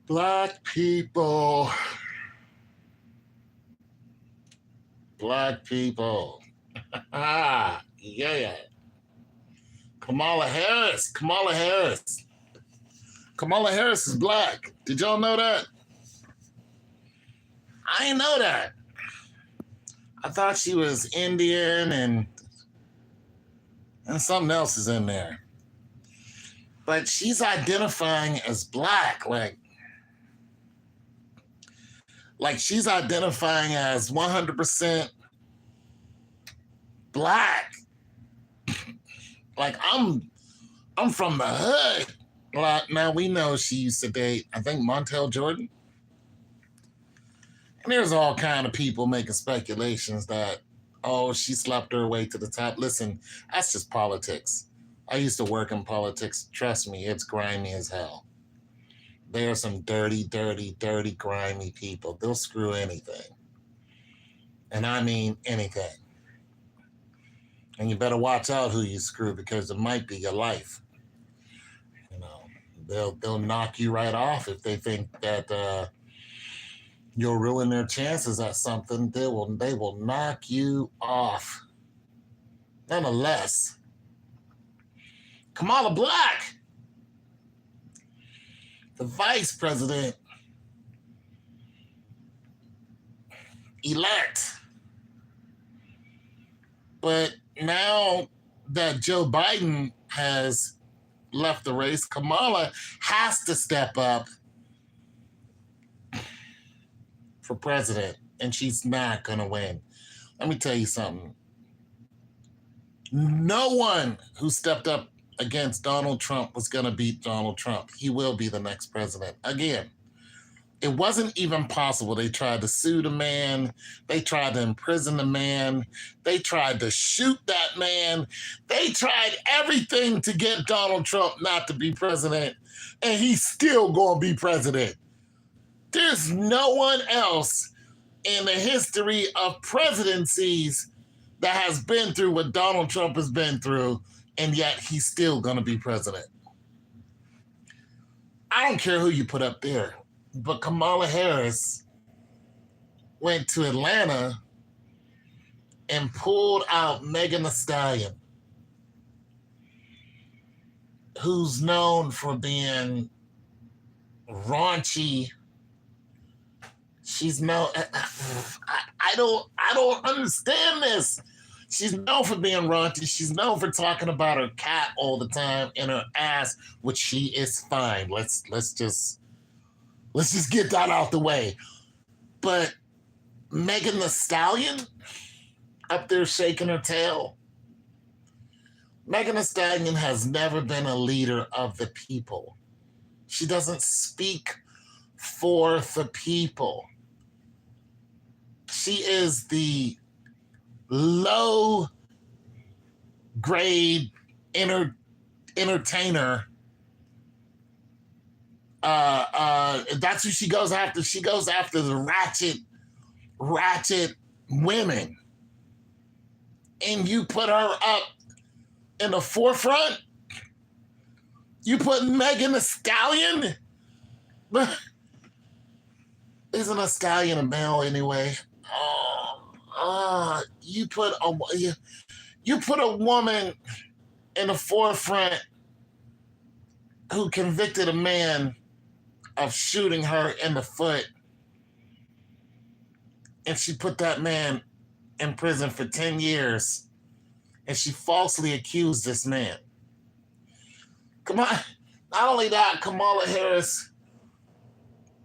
Black people. Black people. Yeah. Kamala Harris. Kamala Harris. Kamala Harris is black. Did y'all know that? I didn't know that. I thought she was Indian and something else is in there. But she's identifying as black. Like she's identifying as 100% black. Like I'm from the hood. Like, now we know she used to date, I think, Montel Jordan. And there's all kind of people making speculations that, oh, she slept her way to the top. Listen, that's just politics. I used to work in politics. Trust me, it's grimy as hell. There are some dirty, grimy people. They'll screw anything. And I mean anything. And you better watch out who you screw because it might be your life. You know, they'll knock you right off if they think that you'll ruin their chances at something. They will knock you off. Nonetheless, Kamala Black, the vice president elect. But now that Joe Biden has left the race, Kamala has to step up for president, and she's not going to win. Let me tell you something. No one who stepped up against Donald Trump was going to beat Donald Trump. He will be the next president. Again, it wasn't even possible. They tried to sue the man. They tried to imprison the man. They tried to shoot that man. They tried everything to get Donald Trump not to be president, and he's still going to be president. There's no one else in the history of presidencies that has been through what Donald Trump has been through, and yet he's still going to be president. I don't care who you put up there, but Kamala Harris went to Atlanta and pulled out Megan Thee Stallion, who's known for being raunchy. She's no, I don't understand this. She's known for being raunchy. She's known for talking about her cat all the time and her ass, which she is fine. Let's just get that out the way. But Megan Thee Stallion up there shaking her tail. Megan Thee Stallion has never been a leader of the people. She doesn't speak for the people. She is the low grade entertainer. That's who she goes after. She goes after the ratchet women. And you put her up in the forefront? You put Megan Thee Stallion? Isn't a stallion a male anyway? You put a woman in the forefront who convicted a man of shooting her in the foot, and she put that man in prison for 10 years, and she falsely accused this man. Come on. Not only that, Kamala Harris,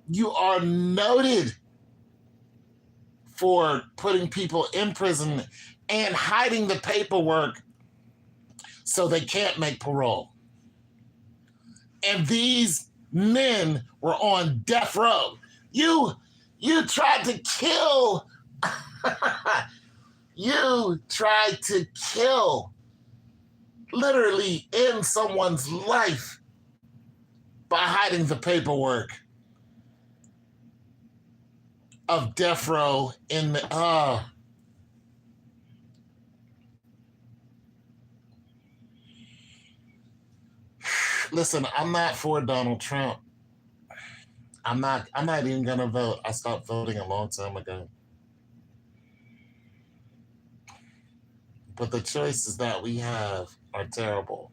you are noted for putting people in prison and hiding the paperwork so they can't make parole. And these men were on death row. You tried to kill. You tried to kill, literally end someone's life by hiding the paperwork of death row in the Listen, I'm not for Donald Trump. I'm not even gonna vote. I stopped voting a long time ago. But the choices that we have are terrible.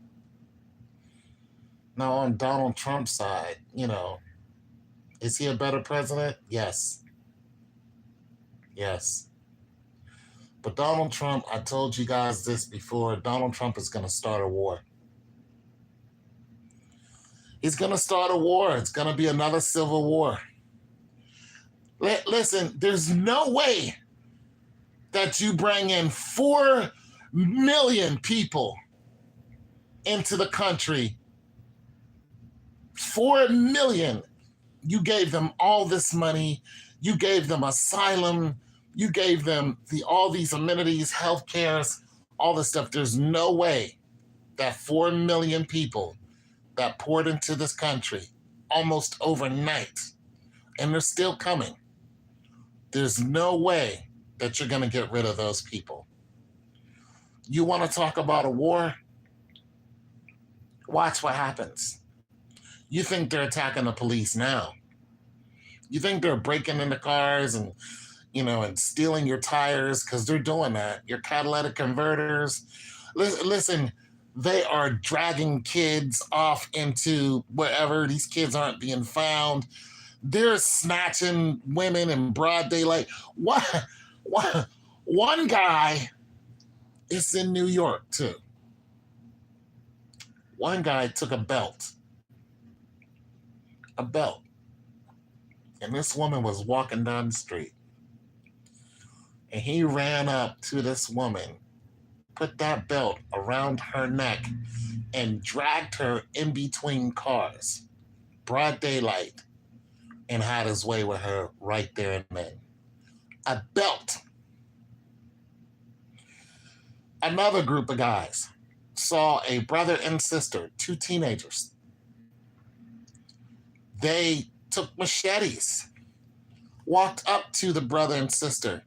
Now on Donald Trump's side, is he a better president? Yes. Yes. But Donald Trump, I told you guys this before, Donald Trump is gonna start a war. He's gonna start a war. It's gonna be another civil war. Listen, there's no way that you bring in 4 million people into the country. 4 million. You gave them all this money. You gave them asylum. You gave them all these amenities, health cares, all this stuff. There's no way that 4 million people that poured into this country almost overnight, and they're still coming. There's no way that you're going to get rid of those people. You want to talk about a war? Watch what happens. You think they're attacking the police now. You think they're breaking into cars and stealing your tires, because they're doing that. Your catalytic converters. Listen, they are dragging kids off into wherever these kids aren't being found. They're snatching women in broad daylight. One guy is in New York too. One guy took a belt, and this woman was walking down the street. And he ran up to this woman, put that belt around her neck, and dragged her in between cars, broad daylight, and had his way with her right there and then. A belt. Another group of guys saw a brother and sister, 2 teenagers. They took machetes, walked up to the brother and sister,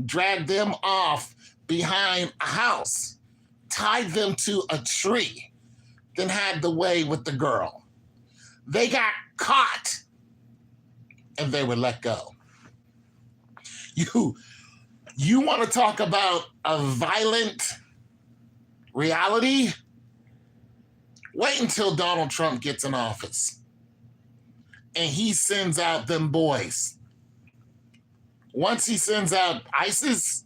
dragged them off behind a house, tied them to a tree, then had the way with the girl. They got caught and they were let go. You want to talk about a violent reality? Wait until Donald Trump gets in office and he sends out them boys. Once he sends out ISIS,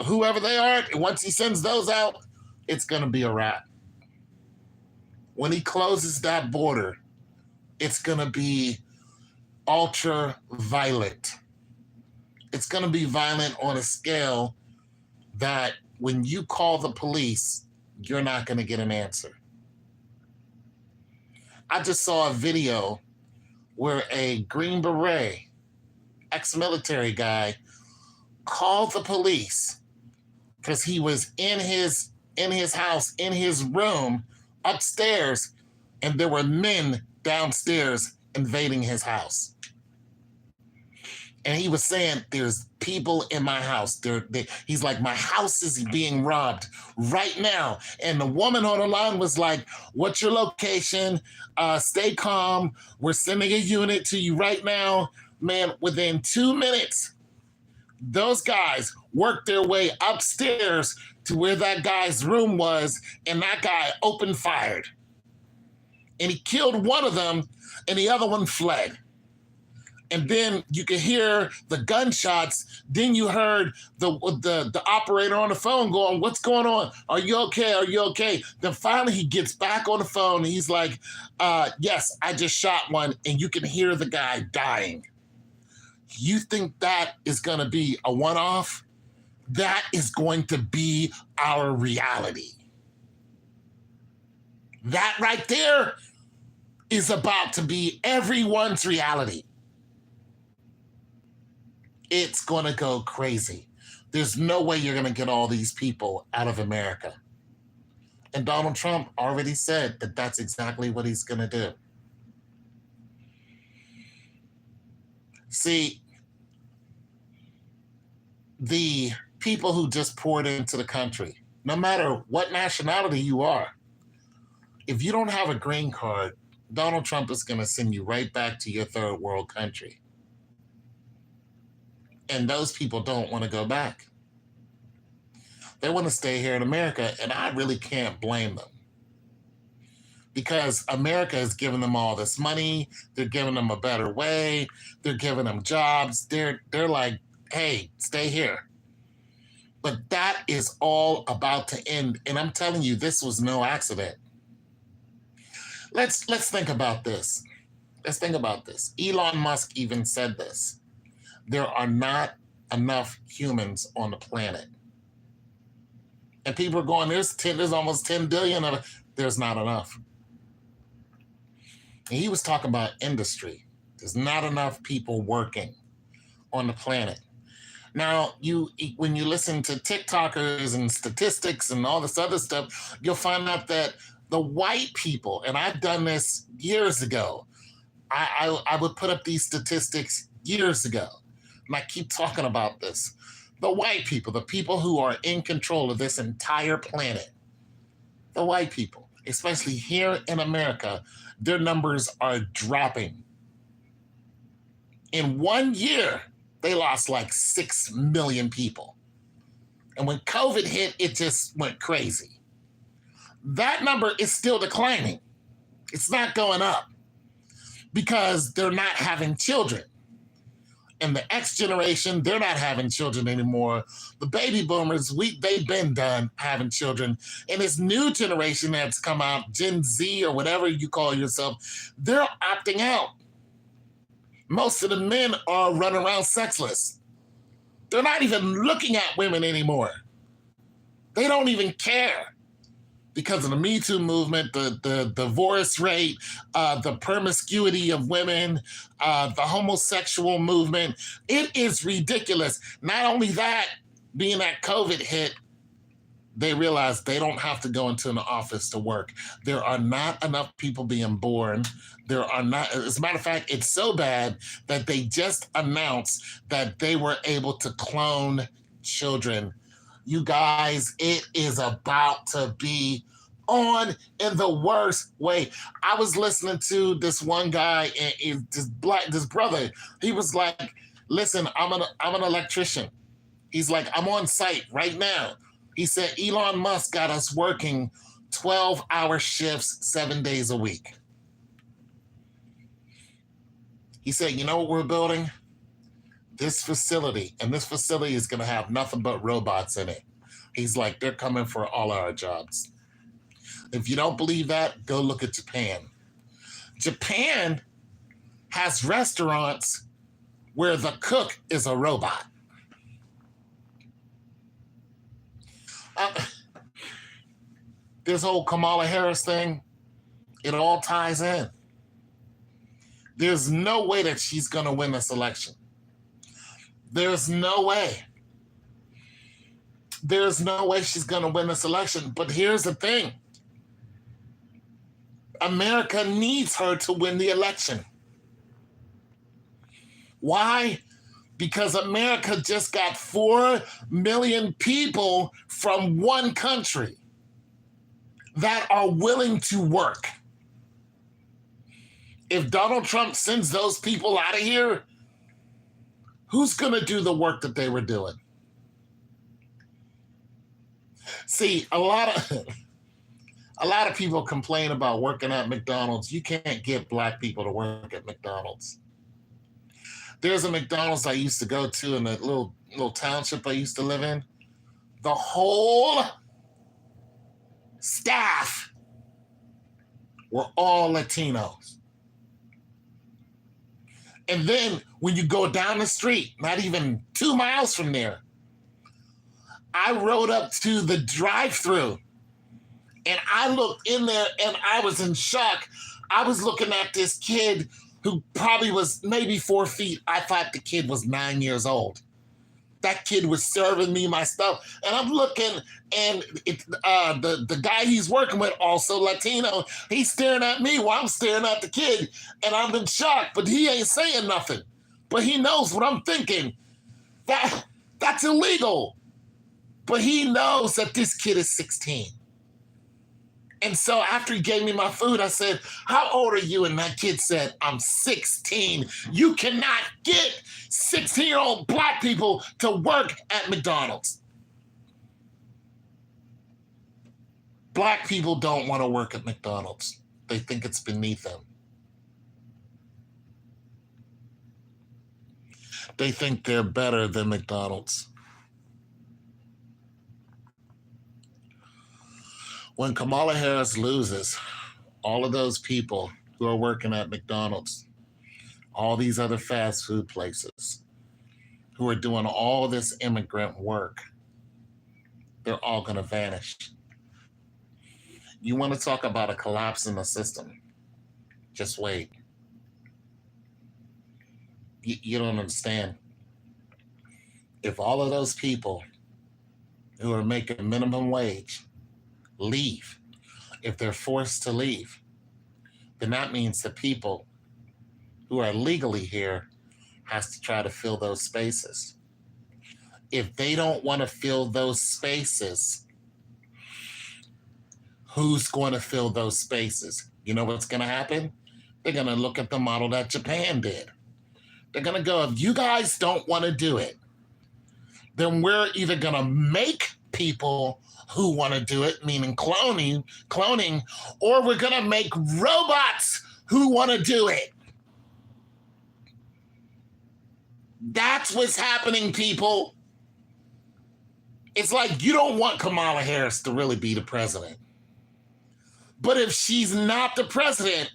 whoever they are, once he sends those out, it's going to be a wrap. When he closes that border, it's going to be ultra violent. It's going to be violent on a scale that when you call the police, you're not going to get an answer. I just saw a video where a Green Beret, ex-military guy, called the police because he was in his house, in his room, upstairs, and there were men downstairs invading his house. And he was saying, there's people in my house. He's like, my house is being robbed right now. And the woman on the line was like, what's your location? Stay calm. We're sending a unit to you right now. Man, within 2 minutes, those guys worked their way upstairs to where that guy's room was, and that guy opened fire. And he killed one of them, and the other one fled. And then you could hear the gunshots. Then you heard the operator on the phone going, what's going on? Are you okay? Are you okay? Then finally he gets back on the phone and he's like, yes, I just shot one. And you can hear the guy dying. You think that is going to be a one-off? That is going to be our reality. That right there is about to be everyone's reality. It's going to go crazy. There's no way you're going to get all these people out of America. And Donald Trump already said that that's exactly what he's going to do. See, the people who just poured into the country, no matter what nationality you are, if you don't have a green card, Donald Trump is going to send you right back to your third world country. And those people don't want to go back. They want to stay here in America, and I really can't blame them. Because America has given them all this money, they're giving them a better way, they're giving them jobs. They're like, hey, stay here. But that is all about to end. And I'm telling you, this was no accident. Let's think about this. Let's think about this. Elon Musk even said this. There are not enough humans on the planet. And people are going, there's almost 10 billion of it. There's not enough. And he was talking about industry. There's not enough people working on the planet. Now, when you listen to TikTokers and statistics and all this other stuff, you'll find out that the white people, and I've done this years ago, I would put up these statistics years ago, and I keep talking about this. The white people, the people who are in control of this entire planet, the white people, especially here in America, their numbers are dropping. In 1 year, they lost like 6 million people. And when COVID hit, it just went crazy. That number is still declining. It's not going up because they're not having children. And the X generation, they're not having children anymore. The baby boomers, they've been done having children. And this new generation that's come out, Gen Z or whatever you call yourself, they're opting out. Most of the men are running around sexless. They're not even looking at women anymore. They don't even care. Because of the Me Too movement, the divorce rate, the promiscuity of women, the homosexual movement, it is ridiculous. Not only that, being that COVID hit, they realized they don't have to go into an office to work. There are not enough people being born. There are not, as a matter of fact, it's so bad that they just announced that they were able to clone children. You guys, it is about to be on in the worst way. I was listening to this one guy, and this brother. He was like, "Listen, I'm an electrician." He's like, "I'm on site right now." He said, "Elon Musk got us working 12-hour shifts, 7 days a week." He said, "You know what we're building? This facility, and this facility is going to have nothing but robots in it." He's like, "They're coming for all our jobs." If you don't believe that, go look at Japan. Japan has restaurants where the cook is a robot. This whole Kamala Harris thing, it all ties in. There's no way that she's going to win this election. There's no way. There's no way she's going to win this election. But here's the thing. America needs her to win the election. Why? Because America just got 4 million people from one country that are willing to work. If Donald Trump sends those people out of here, who's going to do the work that they were doing? See, a lot of people complain about working at McDonald's. You can't get black people to work at McDonald's. There's a McDonald's I used to go to in a little township I used to live in. The whole staff were all Latinos. And then when you go down the street, not even 2 miles from there, I rode up to the drive-thru and I looked in there and I was in shock. I was looking at this kid who probably was maybe 4 feet. I thought the kid was 9 years old. That kid was serving me my stuff. And I'm looking, and the guy he's working with, also Latino, he's staring at me while I'm staring at the kid. And I'm in shock, but he ain't saying nothing. But he knows what I'm thinking. That's illegal. But he knows that this kid is 16. And so after he gave me my food, I said, "How old are you?" And that kid said, "I'm 16. You cannot get 16-year-old black people to work at McDonald's. Black people don't want to work at McDonald's. They think it's beneath them. They think they're better than McDonald's." When Kamala Harris loses, all of those people who are working at McDonald's, all these other fast food places, who are doing all this immigrant work, they're all going to vanish. You want to talk about a collapse in the system? Just wait. You don't understand. If all of those people who are making minimum wage leave, if they're forced to leave, then that means the people who are legally here has to try to fill those spaces. If they don't want to fill those spaces, who's going to fill those spaces? You know what's going to happen? They're going to look at the model that Japan did. They're going to go, if you guys don't want to do it, then we're either going to make people who want to do it, meaning cloning, or we're going to make robots who want to do it. That's what's happening, people. It's like you don't want Kamala Harris to really be the president. But if she's not the president,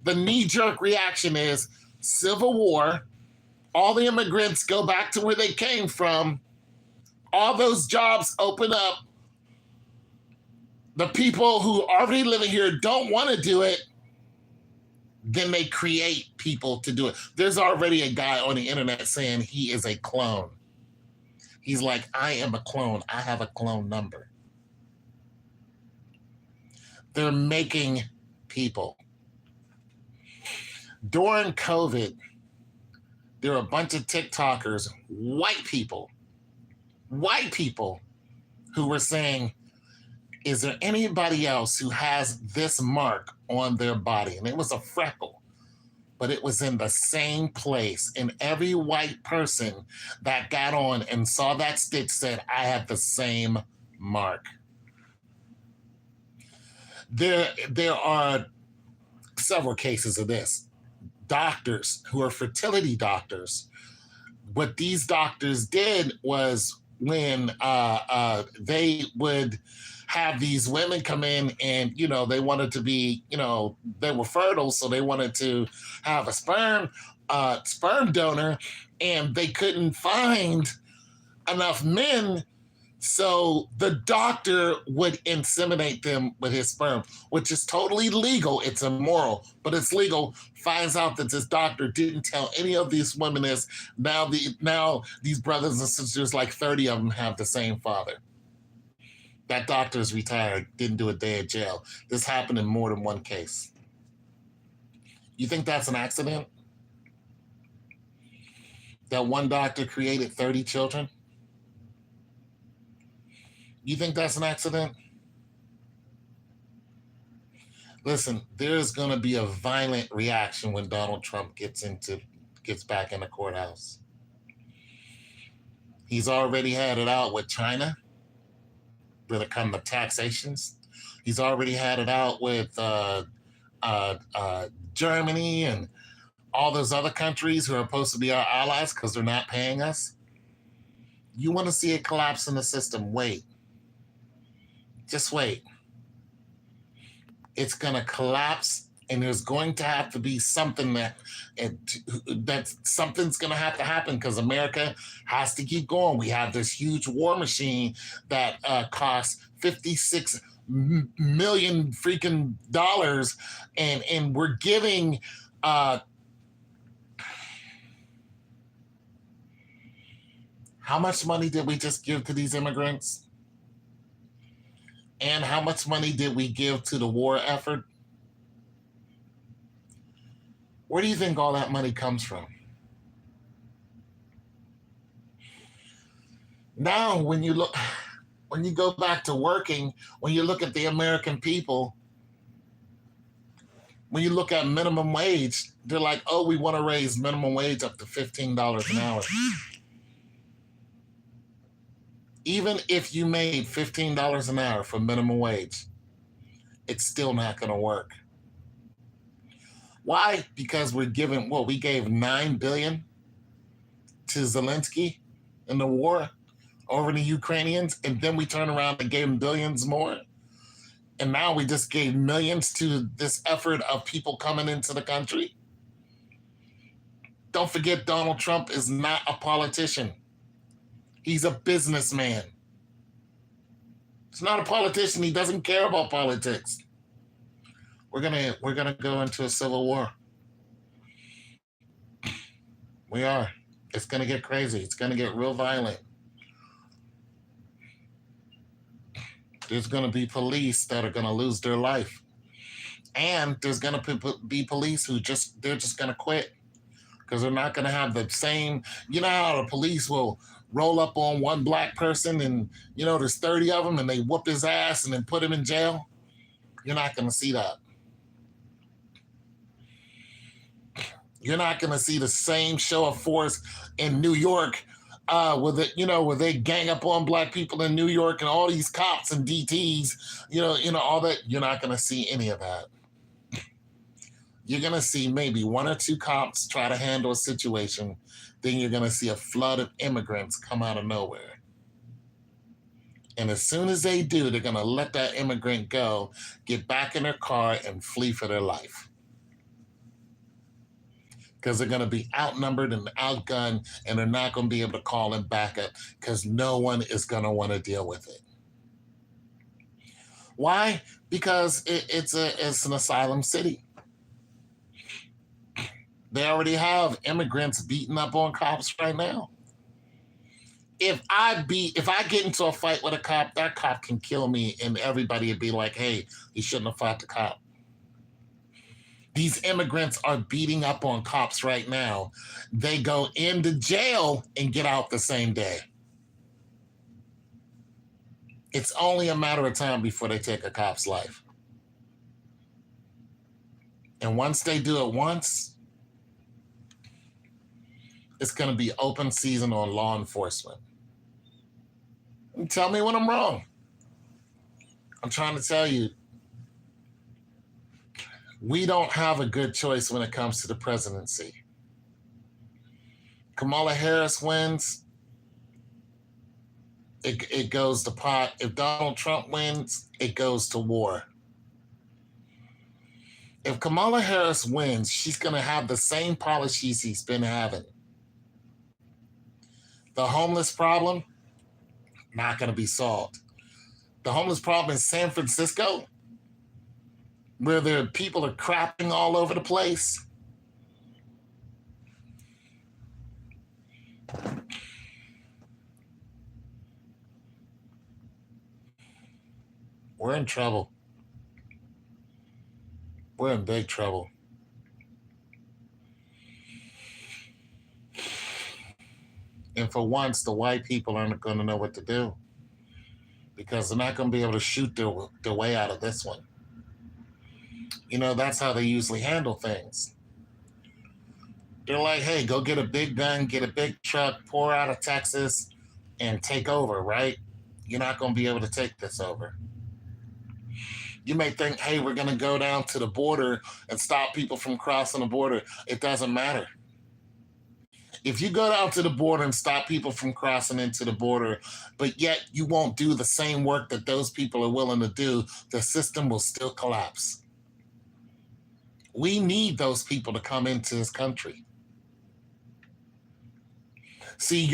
the knee-jerk reaction is civil war, all the immigrants go back to where they came from, all those jobs open up, the people who are already living here don't want to do it, then they create people to do it. There's already a guy on the internet saying he is a clone. He's like, I am a clone. I have a clone number. They're making people. During COVID, there were a bunch of TikTokers, white people, who were saying, is there anybody else who has this mark on their body? And it was a freckle, but it was in the same place. And every white person that got on and saw that stitch said, I have the same mark. There are several cases of this. Doctors who are fertility doctors, what these doctors did was when they would have these women come in and, they wanted to be, they were fertile, so they wanted to have a sperm donor, and they couldn't find enough men. So the doctor would inseminate them with his sperm, which is totally legal. It's immoral, but it's legal. Finds out that this doctor didn't tell any of these women this. Now these brothers and sisters, like 30 of them, have the same father. That doctor is retired, didn't do a day of jail. This happened in more than one case. You think that's an accident? That one doctor created 30 children? You think that's an accident? Listen, there's going to be a violent reaction when Donald Trump gets back in the courthouse. He's already had it out with China when it comes to taxations. He's already had it out with Germany and all those other countries who are supposed to be our allies because they're not paying us. You want to see a collapse in the system? Wait. Just wait. It's going to collapse, and there's going to have to be something that something's going to have to happen because America has to keep going. We have this huge war machine that costs $56 million freaking dollars, and we're giving how much money did we just give to these immigrants? And how much money did we give to the war effort? Where do you think all that money comes from? Now, when you look, When you go back to working, when you look at the American people, when you look at minimum wage, they're like, oh, we want to raise minimum wage up to $15 an hour. Even if you made $15 an hour for minimum wage, it's still not going to work. Why? Because we're giving, well, we gave 9 billion to Zelensky in the war over the Ukrainians, and then we turn around and gave him billions more. And now we just gave millions to this effort of people coming into the country. Don't forget, Donald Trump is not a politician. He's a businessman. He's not a politician. He doesn't care about politics. We're gonna go into a civil war. We are. It's gonna get crazy. It's gonna get real violent. There's gonna be police that are gonna lose their life, and there's gonna be police who they're just gonna quit because they're not gonna have the same. You know how the police will roll up on one black person and there's 30 of them and they whoop his ass and then put him in jail. You're not gonna see that. You're not going to see the same show of force in New York, where they gang up on black people in New York and all these cops and DTs, all that. You're not going to see any of that. You're going to see maybe one or two cops try to handle a situation. Then you're going to see a flood of immigrants come out of nowhere. And as soon as they do, they're going to let that immigrant go, get back in their car, and flee for their life. Because they're going to be outnumbered and outgunned, and they're not going to be able to call them back up because no one is going to want to deal with it. Why? Because it's an asylum city. They already have immigrants beating up on cops right now. If I get into a fight with a cop, that cop can kill me, and everybody would be like, hey, you shouldn't have fought the cop. These immigrants are beating up on cops right now. They go into jail and get out the same day. It's only a matter of time before they take a cop's life. And once they do it once, it's going to be open season on law enforcement. And tell me when I'm wrong. I'm trying to tell you, we don't have a good choice when it comes to the presidency. Kamala Harris wins, it goes to pot. If Donald Trump wins, it goes to war. If Kamala Harris wins, she's going to have the same policies he's been having. The homeless problem, not going to be solved. The homeless problem in San Francisco, where the people are crapping all over the place. We're in trouble. We're in big trouble. And for once, the white people aren't going to know what to do because they're not going to be able to shoot their way out of this one. That's how they usually handle things. They're like, hey, go get a big gun, get a big truck, pour out of Texas, and take over, right? You're not going to be able to take this over. You may think, hey, we're going to go down to the border and stop people from crossing the border. It doesn't matter. If you go down to the border and stop people from crossing into the border, but yet you won't do the same work that those people are willing to do, the system will still collapse. We need those people to come into this country. See,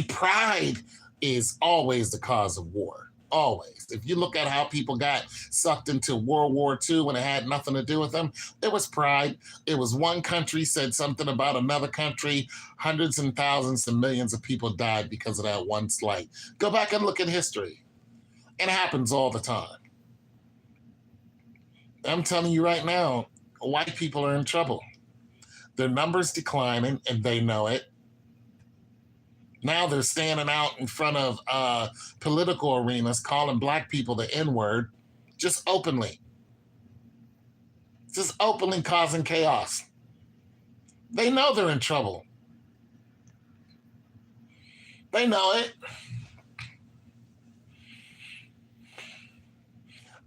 pride is always the cause of war. Always. If you look at how people got sucked into World War II when it had nothing to do with them, it was pride. It was one country said something about another country. Hundreds and thousands and millions of people died because of that one slight. Go back and look at history. It happens all the time. I'm telling you right now, white people are in trouble. Their numbers declining, and they know it. Now they're standing out in front of political arenas calling black people the N word, just openly, just openly causing chaos. They know they're in trouble. They know it.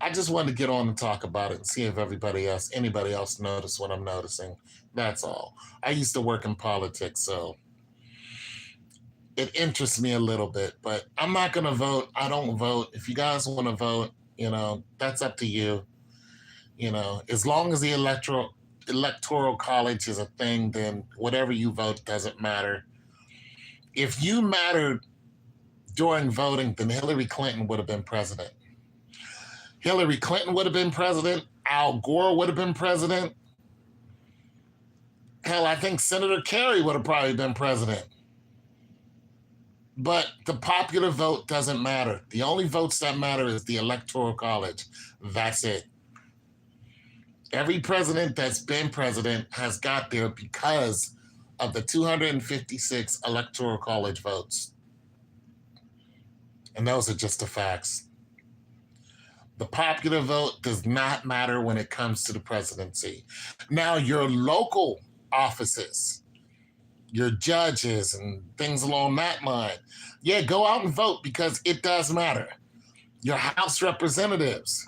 I just wanted to get on and talk about it and see if anybody else noticed what I'm noticing. That's all. I used to work in politics, so it interests me a little bit, but I'm not going to vote. I don't vote. If you guys want to vote, that's up to you. As long as the electoral college is a thing, then whatever you vote doesn't matter. If you mattered during voting, then Hillary Clinton would have been president. Hillary Clinton would have been president. Al Gore would have been president. Hell, I think Senator Kerry would have probably been president. But the popular vote doesn't matter. The only votes that matter is the electoral college. That's it. Every president that's been president has got there because of the 256 electoral college votes. And those are just the facts. The popular vote does not matter when it comes to the presidency. Now, your local offices, your judges and things along that line, yeah, go out and vote because it does matter. Your House representatives.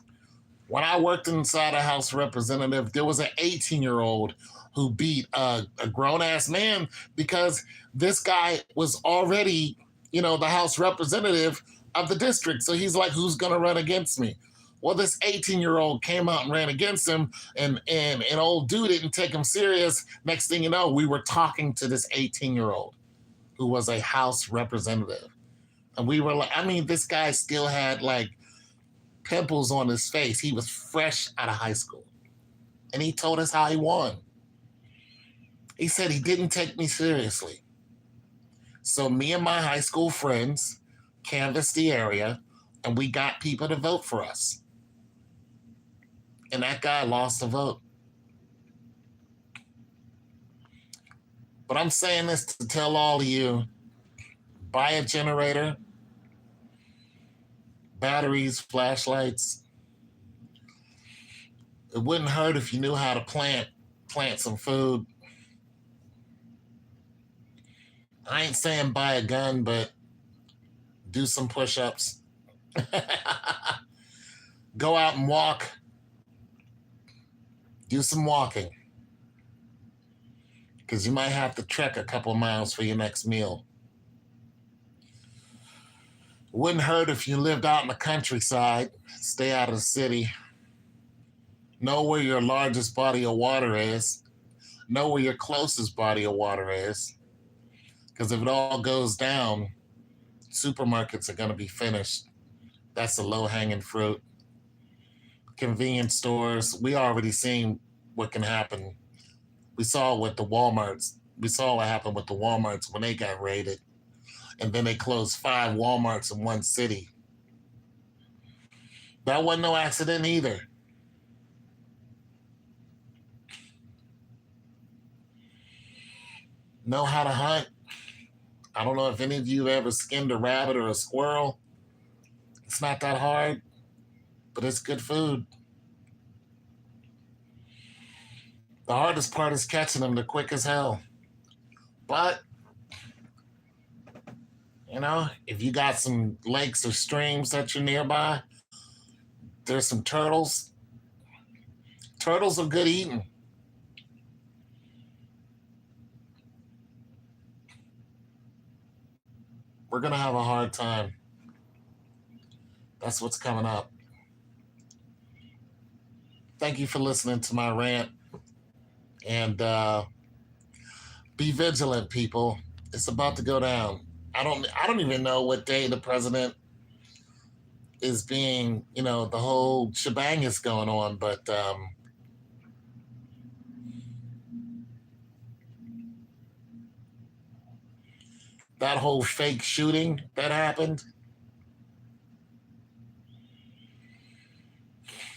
When I worked inside a House representative, there was an 18-year-old who beat a grown-ass man because this guy was already, the House representative of the district. So he's like, who's going to run against me? Well, this 18-year-old came out and ran against him, and an old dude didn't take him serious. Next thing you know, we were talking to this 18-year-old who was a House representative. And we were like, this guy still had like pimples on his face. He was fresh out of high school. And he told us how he won. He said he didn't take me seriously. So me and my high school friends canvassed the area, and we got people to vote for us. And that guy lost the vote. But I'm saying this to tell all of you, buy a generator, batteries, flashlights. It wouldn't hurt if you knew how to plant some food. I ain't saying buy a gun, but do some push-ups. Go out and walk. Do some walking. Because you might have to trek a couple miles for your next meal. It wouldn't hurt if you lived out in the countryside. Stay out of the city. Know where your largest body of water is. Know where your closest body of water is. Because if it all goes down, supermarkets are going to be finished. That's the low-hanging fruit. Convenience stores, we already seen what can happen. We saw what happened with the Walmarts when they got raided. And then they closed 5 Walmarts in one city. That wasn't no accident either. Know how to hunt? I don't know if any of you ever skinned a rabbit or a squirrel. It's not that hard, but it's good food. The hardest part is catching them. They're quick as hell. But, if you got some lakes or streams that you're nearby, there's some turtles. Turtles are good eating. We're going to have a hard time. That's what's coming up. Thank you for listening to my rant. And be vigilant, people. It's about to go down. I don't even know what day the president is being, the whole shebang is going on, but that whole fake shooting that happened,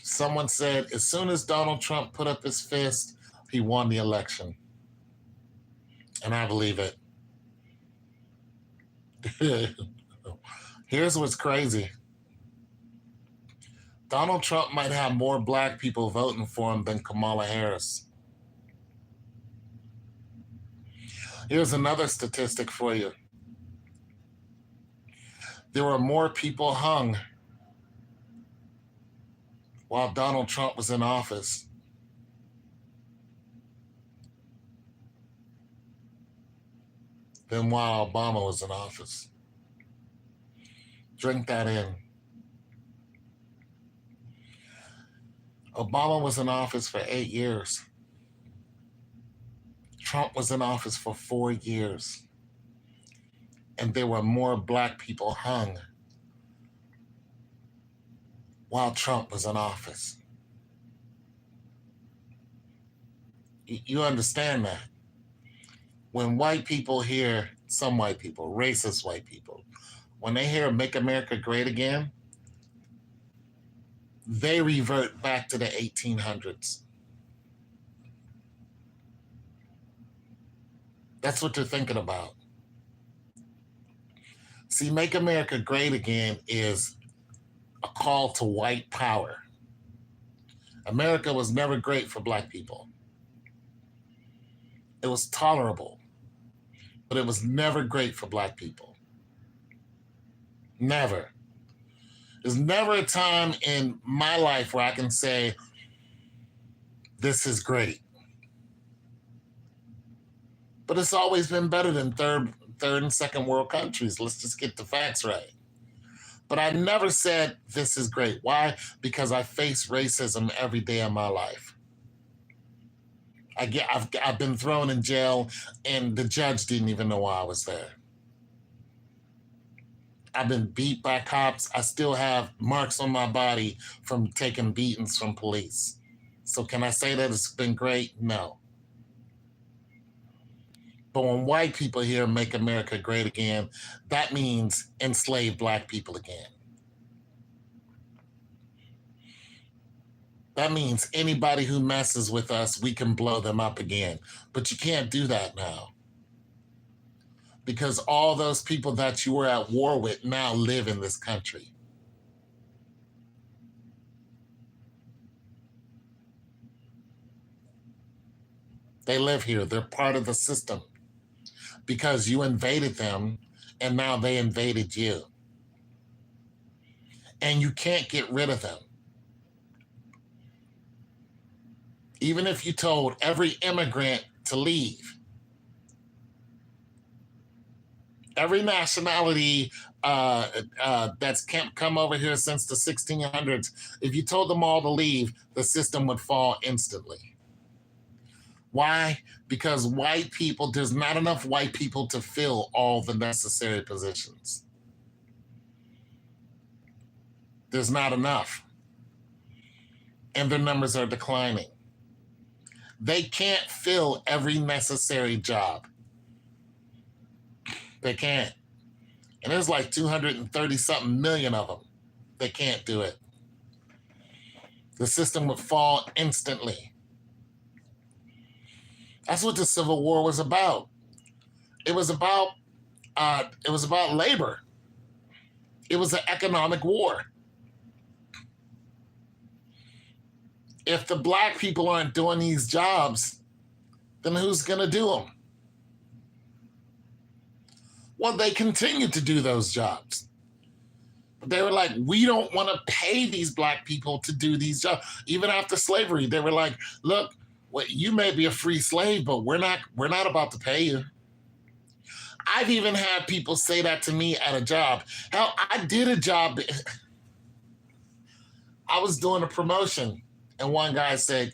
someone said as soon as Donald Trump put up his fist, he won the election. And I believe it. Here's what's crazy. Donald Trump might have more black people voting for him than Kamala Harris. Here's another statistic for you. There were more people hung while Donald Trump was in office than while Obama was in office. Drink that in. Obama was in office for 8 years. Trump was in office for 4 years. And there were more black people hung while Trump was in office. You understand that? When white people hear, some white people, racist white people, when they hear Make America Great Again, they revert back to the 1800s. That's what they're thinking about. See, Make America Great Again is a call to white power. America was never great for black people. It was tolerable, but it was never great for black people. Never. There's never a time in my life where I can say, this is great. But it's always been better than third and second world countries. Let's just get the facts right. But I never said this is great. Why? Because I face racism every day of my life. I've been thrown in jail, and the judge didn't even know why I was there. I've been beat by cops. I still have marks on my body from taking beatings from police. So can I say that it's been great? No. But when white people hear Make America Great Again, that means enslave black people again. That means anybody who messes with us, we can blow them up again. But you can't do that now. Because all those people that you were at war with now live in this country. They live here. They're part of the system. Because you invaded them, and now they invaded you. And you can't get rid of them. Even if you told every immigrant to leave, every nationality that's come over here since the 1600s, if you told them all to leave, the system would fall instantly. Why? Because white people, there's not enough white people to fill all the necessary positions. There's not enough. And their numbers are declining. They can't fill every necessary job. They can't. And there's like 230 something million of them. They can't do it. The system would fall instantly. That's what the Civil War was about. It was about labor. It was an economic war. If the black people aren't doing these jobs, then who's going to do them? Well, they continued to do those jobs. But they were like, we don't want to pay these black people to do these jobs. Even after slavery, they were like, look, well, you may be a free slave, but we're not about to pay you. I've even had people say that to me at a job. Hell, I did a job. I was doing a promotion, and one guy said,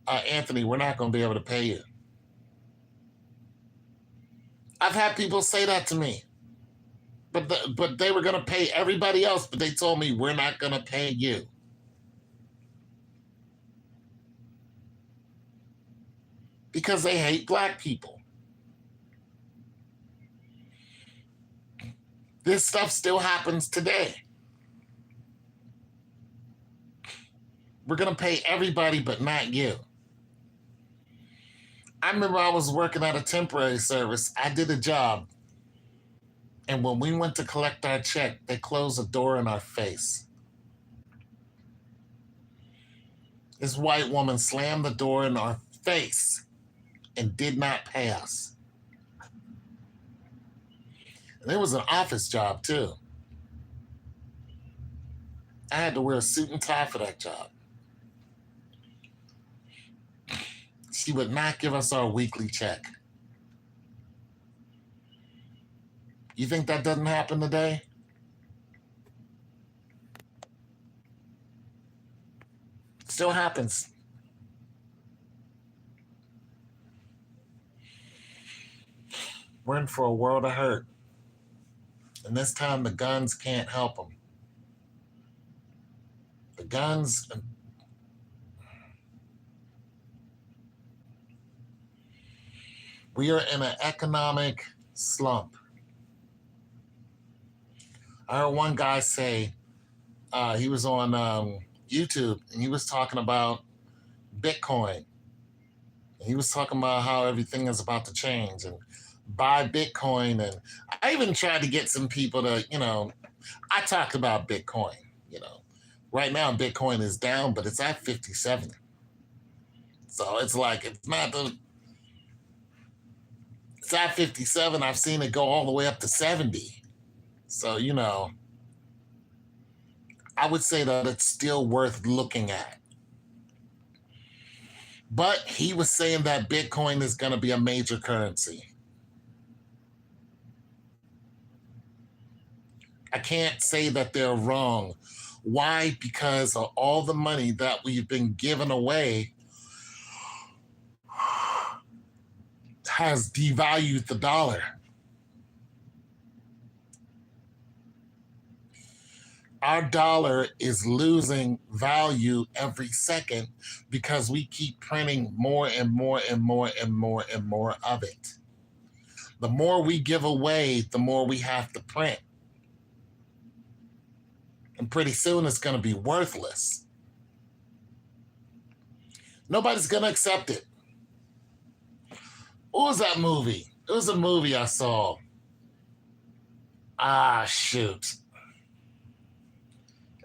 Anthony, we're not going to be able to pay you. I've had people say that to me. But they were going to pay everybody else, but they told me, we're not going to pay you. Because they hate black people. This stuff still happens today. We're going to pay everybody, but not you. I remember I was working at a temporary service. I did a job. And when we went to collect our check, they closed the door in our face. This white woman slammed the door in our face and did not pay us. And it was an office job, too. I had to wear a suit and tie for that job. She would not give us our weekly check. You think that doesn't happen today? Still happens. We're in for a world of hurt. And this time the guns can't help them. The guns. We are in an economic slump. I heard one guy say, he was on YouTube and he was talking about Bitcoin. He was talking about how everything is about to change and buy Bitcoin. And I even tried to get some people to, I talked about Bitcoin. Right now Bitcoin is down, but it's at 57. So it's like, it's at 57. I've seen it go all the way up to 70. So, I would say that it's still worth looking at. But he was saying that Bitcoin is going to be a major currency. I can't say that they're wrong. Why? Because of all the money that we've been giving away has devalued the dollar. Our dollar is losing value every second because we keep printing more and more and more and more and more of it. The more we give away, the more we have to print. And pretty soon it's going to be worthless. Nobody's going to accept it. What was that movie? It was a movie I saw. Shoot.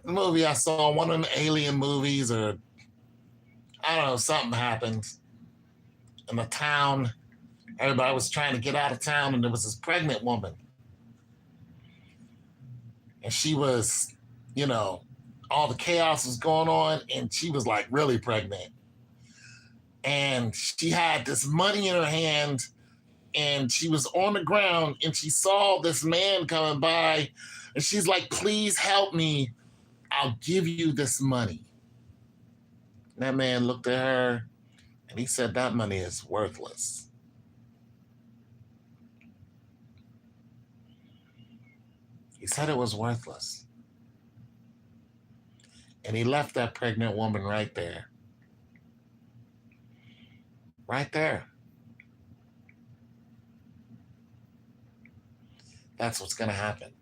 The movie I saw, one of the alien movies, or I don't know, something happened in the town. Everybody was trying to get out of town, and there was this pregnant woman. And she was, all the chaos was going on, and she was like really pregnant. And she had this money in her hand, and she was on the ground, and she saw this man coming by, and she's like, please help me. I'll give you this money. And that man looked at her, and he said, that money is worthless. He said it was worthless. And he left that pregnant woman right there. Right there. That's what's going to happen.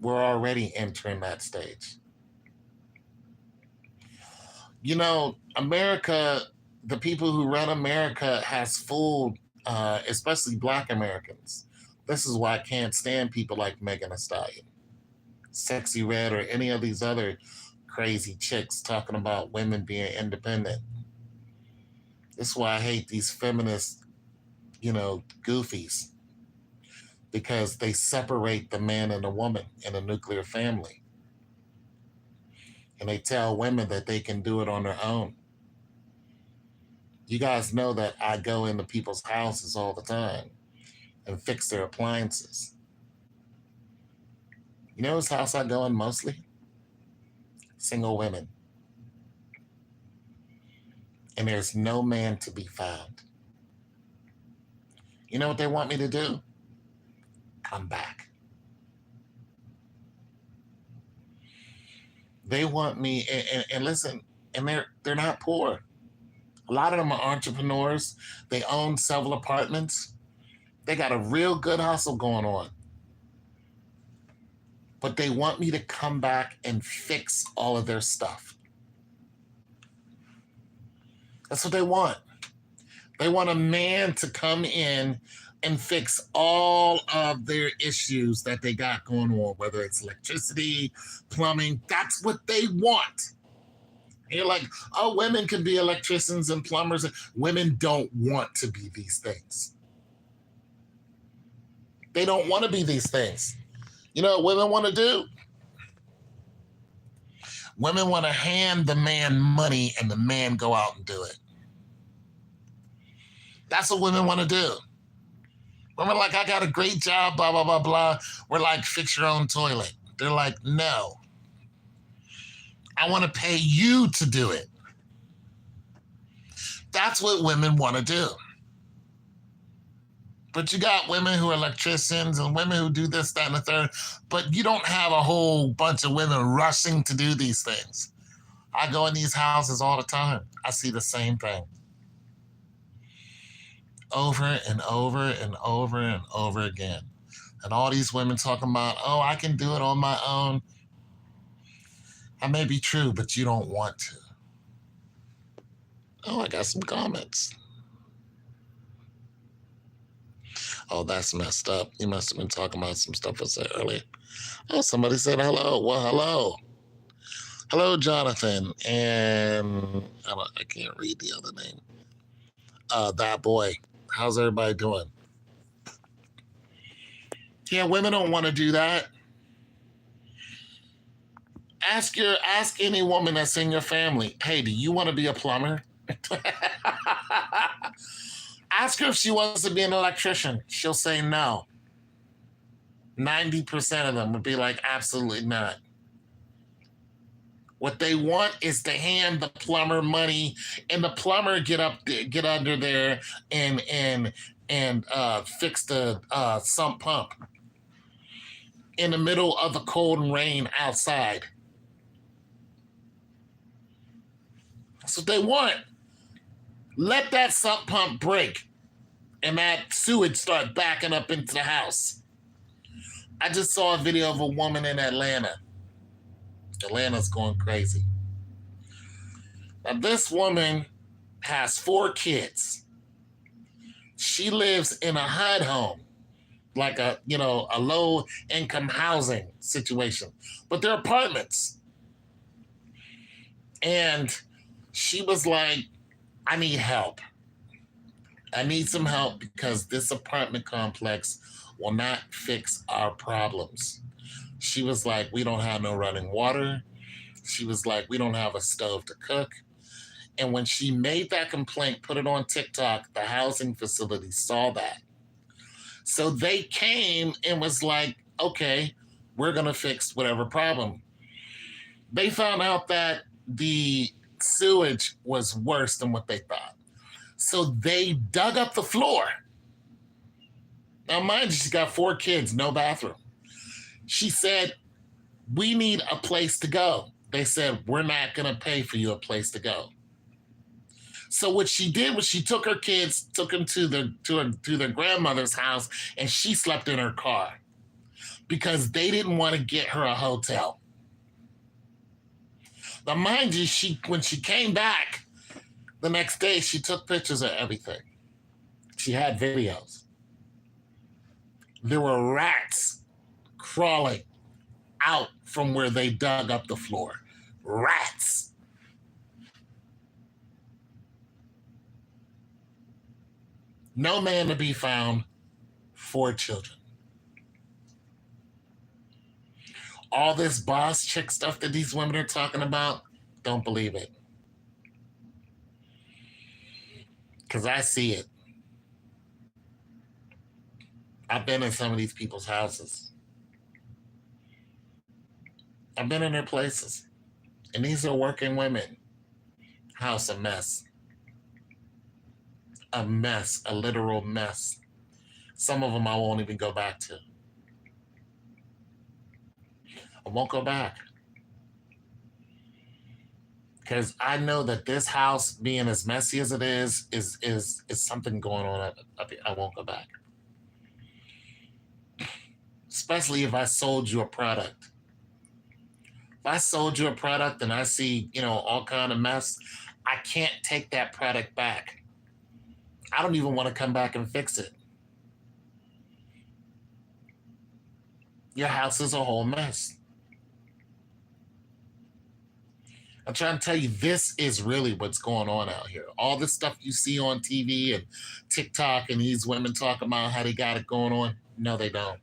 We're already entering that stage. America, the people who run America has fooled, especially Black Americans. This is why I can't stand people like Megan Thee Stallion, Sexy Red, or any of these other crazy chicks talking about women being independent. This is why I hate these feminist, goofies, because they separate the man and the woman in a nuclear family. And they tell women that they can do it on their own. You guys know that I go into people's houses all the time and fix their appliances. You know whose house I go in mostly? Single women. And there's no man to be found. You know what they want me to do? Come back. They want me, and listen, and they're not poor. A lot of them are entrepreneurs. They own several apartments. They got a real good hustle going on. But they want me to come back and fix all of their stuff. That's what they want. They want a man to come in and fix all of their issues that they got going on, whether it's electricity, plumbing. That's what they want. You're like, oh, women can be electricians and plumbers. Women don't want to be these things. They don't want to be these things. You know what women want to do? Women want to hand the man money and the man go out and do it. That's what women want to do. Women are like, I got a great job, blah, blah, blah, blah. We're like, fix your own toilet. They're like, no. I want to pay you to do it. That's what women want to do. But you got women who are electricians and women who do this, that, and the third. But you don't have a whole bunch of women rushing to do these things. I go in these houses all the time. I see the same thing. Over and over and over and over again. And all these women talking about, oh, I can do it on my own. That may be true, but you don't want to. Oh, I got some comments. Oh, that's messed up. You must have been talking about some stuff I said earlier. Oh, somebody said hello. Well, hello. Hello, Jonathan. And I can't read the other name. That boy. How's everybody doing? Yeah, women don't want to do that. Ask any woman that's in your family, hey, do you want to be a plumber? Ask her if she wants to be an electrician. She'll say no. 90% of them would be like, absolutely not. What they want is to hand the plumber money, and the plumber get under there and fix the sump pump in the middle of the cold and rain outside. That's what they want. Let that sump pump break and that sewage start backing up into the house. I just saw a video of a woman in Atlanta. Atlanta's going crazy. Now, this woman has 4 kids. She lives in a HUD home, like a low income housing situation, but they're apartments. And she was like, I need help. I need some help because this apartment complex will not fix our problems. She was like, we don't have no running water. She was like, we don't have a stove to cook. And when she made that complaint, put it on TikTok, the housing facility saw that. So they came and was like, okay, we're going to fix whatever problem. They found out that the sewage was worse than what they thought. So they dug up the floor. Now, mind you, she's got 4 kids, no bathroom. She said, we need a place to go. They said, we're not going to pay for you a place to go. So what she did was she took her kids, took them to their grandmother's house, and she slept in her car because they didn't want to get her a hotel. Now, mind you, when she came back the next day, she took pictures of everything. She had videos. There were rats crawling out from where they dug up the floor. Rats. No man to be found, 4 children. All this boss chick stuff that these women are talking about, don't believe it. Because I see it. I've been in some of these people's houses. I've been in their places. And these are working women. House a mess. A mess, a literal mess. Some of them I won't even go back to. I won't go back. Because I know that this house being as messy as it is something going on. I won't go back. Especially if I sold you a product. If I sold you a product and I see, all kind of mess, I can't take that product back. I don't even want to come back and fix it. Your house is a whole mess. I'm trying to tell you, this is really what's going on out here. All this stuff you see on TV and TikTok, and these women talk about how they got it going on. No, they don't.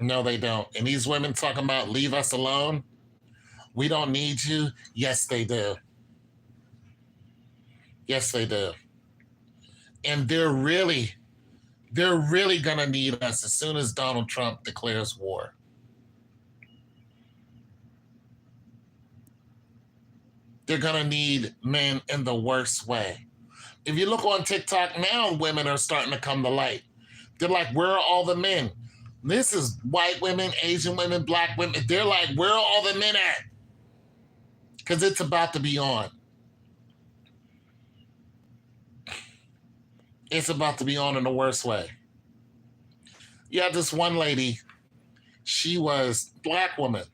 No, they don't. And these women talking about leave us alone. We don't need you. Yes, they do. Yes, they do. And they're really gonna need us as soon as Donald Trump declares war. They're gonna need men in the worst way. If you look on TikTok now, women are starting to come to light. They're like, where are all the men? This is white women, Asian women, black women. They're like, where are all the men at? Because it's about to be on. It's about to be on in the worst way. You had this one lady, she was black woman.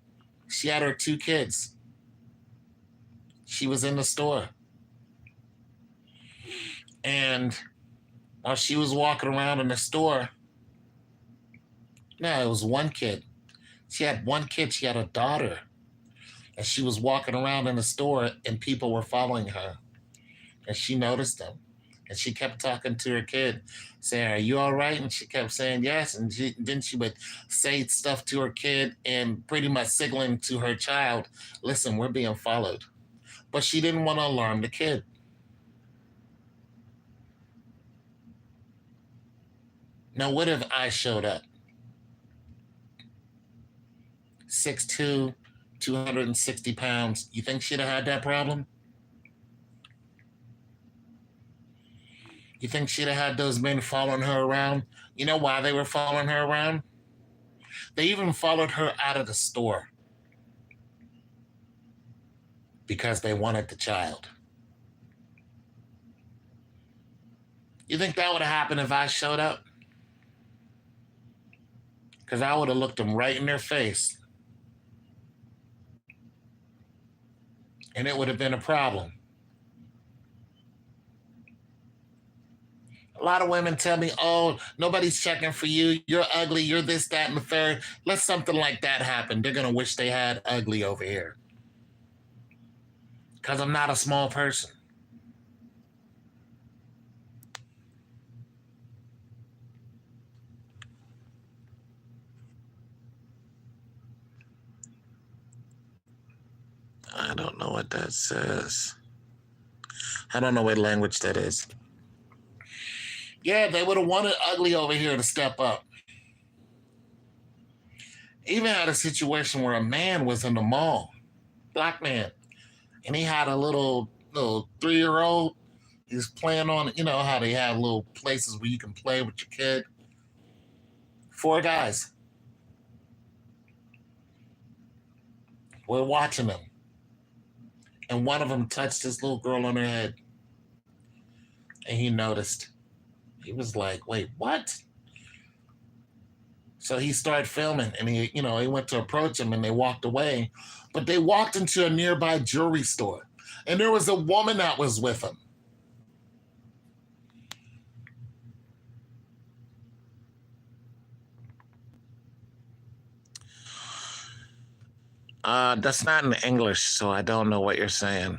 She had her two kids. She was in the store. And while she was walking around in the store, no, it was one kid. She had one kid, she had a daughter. And she was walking around in the store and people were following her. And she noticed them. And she kept talking to her kid, saying, are you all right? And she kept saying yes. And then she would say stuff to her kid and pretty much signaling to her child, listen, we're being followed. But she didn't want to alarm the kid. Now, what if I showed up? 6'2", 260 pounds. You think she'd have had that problem? You think she'd have had those men following her around? You know why they were following her around? They even followed her out of the store because they wanted the child. You think that would have happened if I showed up? Because I would have looked them right in their face. And it would have been a problem. A lot of women tell me, oh, nobody's checking for you. You're ugly. You're this, that, and the third. Let something like that happen. They're going to wish they had ugly over here. Because I'm not a small person. I don't know what that says. I don't know what language that is. Yeah, they would have wanted ugly over here to step up. Even had a situation where a man was in the mall, black man, and he had a little 3-year-old. He was playing on, you know how they have little places where you can play with your kid. 4 guys were watching him, and one of them touched this little girl on her head, and he noticed. He was like, wait, what? So he started filming and he went to approach him and they walked away. But they walked into a nearby jewelry store and there was a woman that was with him. That's not in English, so I don't know what you're saying.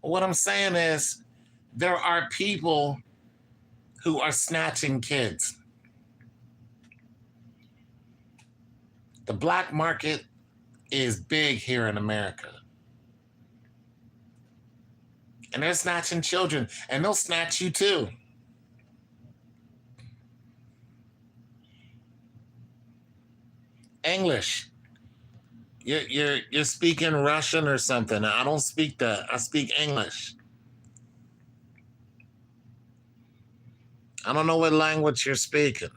What I'm saying is there are people who are snatching kids. The black market is big here in America. And they're snatching children, and they'll snatch you too. English. You're speaking Russian or something. I don't speak that. I speak English. I don't know what language you're speaking,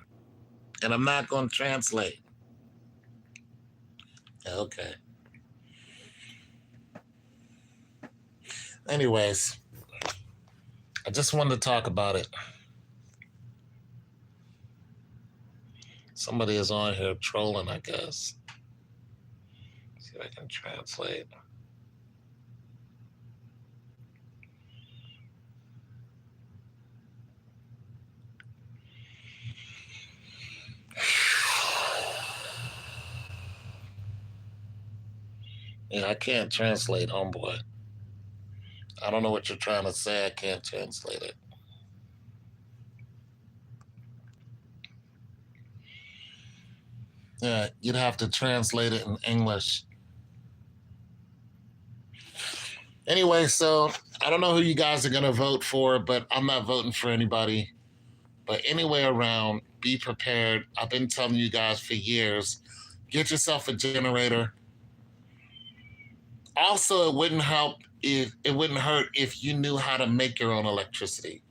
and I'm not going to translate. Okay. Anyways, I just wanted to talk about it. Somebody is on here trolling, I guess. See if I can translate. Yeah, I can't translate, homeboy. I don't know what you're trying to say. I can't translate it. Yeah, you'd have to translate it in English. Anyway, so I don't know who you guys are going to vote for, but I'm not voting for anybody. But anyway, around, be prepared. I've been telling you guys for years, get yourself a generator. Also, it wouldn't hurt if you knew how to make your own electricity.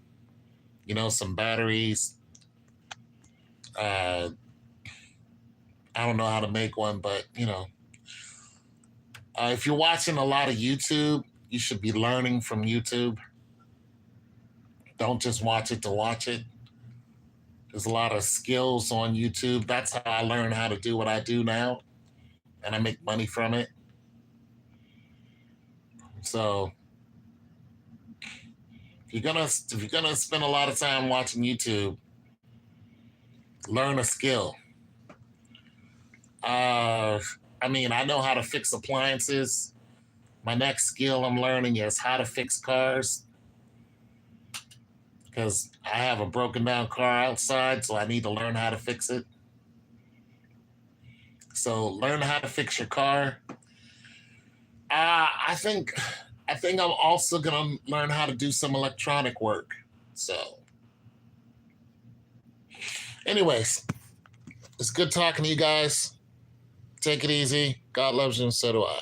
You know, some batteries. Uh, I don't know how to make one, but if you're watching a lot of YouTube, you should be learning from YouTube. Don't just watch it to watch it. There's a lot of skills on YouTube. That's how I learned how to do what I do now, and I make money from it. So if you're gonna spend a lot of time watching YouTube, learn a skill. I mean, I know how to fix appliances. My next skill I'm learning is how to fix cars because I have a broken down car outside, so I need to learn how to fix it. So learn how to fix your car. I think I'm also gonna learn how to do some electronic work. So, anyways, it's good talking to you guys. Take it easy. God loves you, and so do I.